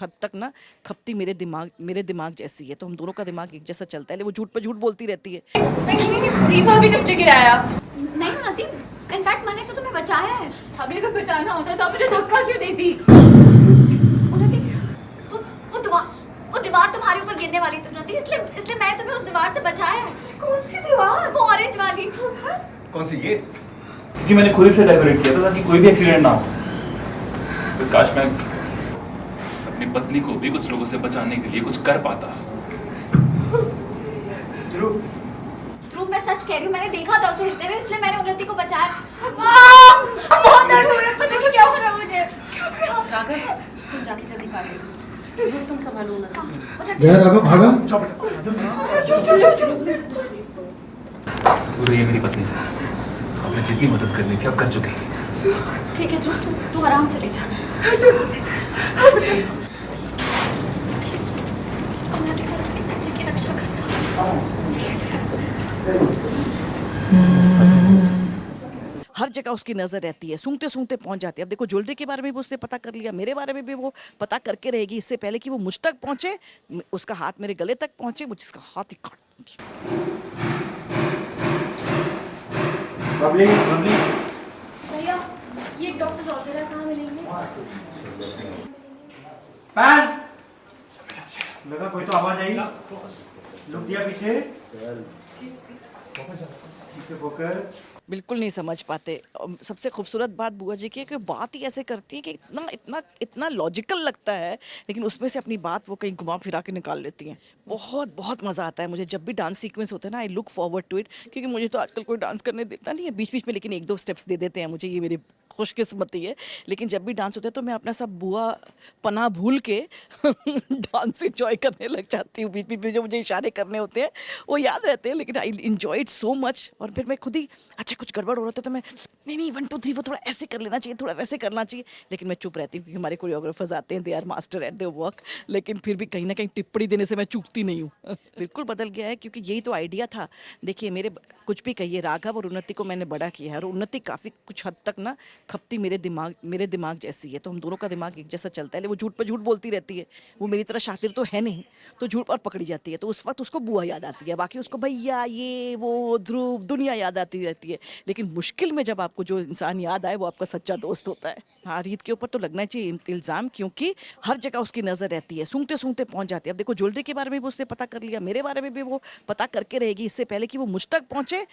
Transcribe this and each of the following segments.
हद तक ना खपती मेरे दिमाग जैसी है, तो हम दोनों का दिमाग एक जैसा चलता है, लेकिन वो झूठ पे झूठ बोलती रहती है। नहीं भाभी ने मुझे गिराया। नहीं नदी, इनफैक्ट मैंने तो तुम्हें बचाया है। भाभी ने कुछ बचाना होता तो आप मुझे धक्का क्यों देती? उन्नति, वो दीवार तुम्हारे ऊपर गिरने वाली थी उन्नति, इसलिए मैंने तुम्हें उस दीवार से बचाया है। कौन सी दीवार? वो ऑरेंज वाली। कौन सी ये? क्योंकि मैंने खुद से डेकोरेट किया था ताकि कोई भी एक्सीडेंट ना हो। तो काश मैं अपनी पत्नी को भी कुछ लोगों से बचाने के लिए कुछ कर पाता। ध्रुव, ध्रुव मैं सच कह रही हूँ, मैंने देखा था उसे हिलते हुए, इसलिए मैंने उन्नति को बचाया। बहुत दर्द हो रहा है, पता नहीं क्या हो रहा है मुझे। राघव, तुम जाके जल्दी काट लो। तुम संभालो ना। जय राघव भागा। दूर रहिए मेरी पत्नी से। आपने जितनी मदद करनी थी अब कर चुके हैं। ठीक है ध्रुव, तू आराम से ले जा। उन्नति का उसके बच्चे की रक्षा करना। हर जगह उसकी नजर रहती है, सूंघते सूंघते पहुंच जाती है। अब देखो ज्वेलरी के बारे में भी उसने पता कर लिया, मेरे बारे में भी वो पता करके रहेगी। इससे पहले कि वो मुझ तक पहुंचे, उसका हाथ मेरे गले तक पहुंचे, मुझे इसका हाथ ही काट दूंगी। बबली बबली भैया, ये डॉक्टर औतेरा कहाँ मिलेंगे? पैन लगा कोई तो आवाज आई। लुक दिया पीछे, पीछे फोकस। बिल्कुल नहीं समझ पाते। सबसे खूबसूरत बात बुआ जी की है कि बात ही ऐसे करती है कि इतना इतना इतना लॉजिकल लगता है, लेकिन उसमें से अपनी बात वो कहीं घुमा फिरा के निकाल लेती हैं। बहुत बहुत मज़ा आता है मुझे जब भी डांस सीक्वेंस होता है ना। I look forward to it, क्योंकि मुझे तो आजकल कोई डांस करने देता नहीं है बीच बीच में, लेकिन एक दो स्टेप्स दे देते हैं मुझे, ये मेरी खुशकिस्मती है। लेकिन जब भी डांस होता है तो मैं अपना सब बुआ पना भूल के डांस इंजॉय करने लग जाती हूँ। बीच बीच में जो मुझे इशारे करने होते हैं वो याद रहते हैं, लेकिन I enjoy it so much. और फिर मैं खुद ही, अच्छा कुछ गड़बड़ हो रहा था तो मैं नहीं 1 2 3 वो थोड़ा ऐसे कर लेना चाहिए, थोड़ा वैसे करना चाहिए, लेकिन मैं चुप रहती हूँ क्योंकि हमारे कोरियोग्राफर्स आते हैं, they are master at their work. लेकिन फिर भी कहीं ना कहीं टिप्पणी देने से मैं चूकती नहीं हूँ। बिल्कुल बदल गया है, क्योंकि यही तो आइडिया था। देखिए मेरे कुछ भी कहिए, राघव और उन्नति को मैंने बड़ा किया है, और उन्नति काफ़ी कुछ हद तक ना खपती मेरे दिमाग जैसी है, तो हम दोनों का दिमाग एक जैसा चलता है। लेकिन वो झूठ पे झूठ बोलती रहती है, वो मेरी तरह शातिर तो है नहीं, तो झूठ पर पकड़ी जाती है। तो उस वक्त उसको बुआ याद आती है, बाकी उसको भैया ये वो ध्रुव दुनिया याद आती रहती है। लेकिन मुश्किल में जब आपको जो इंसान याद आए वो आपका सच्चा दोस्त होता है। हाँ, रीत के ऊपर तो लगना चाहिए इल्ज़ाम, क्योंकि हर जगह उसकी नज़र रहती है, सूंघते सूंघते पहुंच जाती है। अब देखो ज्वेलरी के बारे में भी उसने पता कर लिया, मेरे बारे में भी वो पता करके रहेगी। इससे पहले कि वो मुझ तक पहुंचे,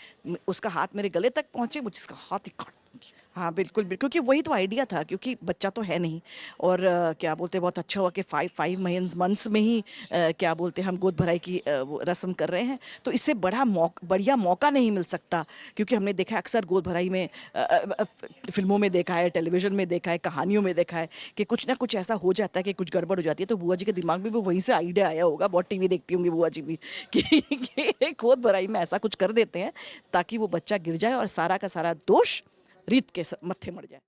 उसका हाथ मेरे गले तक पहुंचे, मुझे इसका हाथ ही काट दूंगी। हाँ बिल्कुल बिल्कुल, क्योंकि वही तो आइडिया था, क्योंकि बच्चा तो है नहीं। और क्या बोलते हैं, बहुत अच्छा हुआ कि 5 मंथ्स में ही क्या बोलते हैं हम गोद भराई की वो रस्म कर रहे हैं। तो इससे बढ़िया मौका नहीं मिल सकता, क्योंकि हमने देखा है अक्सर गोद भराई में फिल्मों में देखा है, टेलीविजन में देखा है, कहानियों में देखा है कि कुछ ना कुछ ऐसा हो जाता है कि कुछ गड़बड़ हो जाती है। तो बुआ जी के दिमाग में भी वहीं से आइडिया आया होगा, बहुत टीवी देखती होंगी बुआ जी भी, कि गोद भराई में ऐसा कुछ कर देते हैं ताकि वो बच्चा गिर जाए और सारा का सारा दोष रीत के मत्थे मर जाए।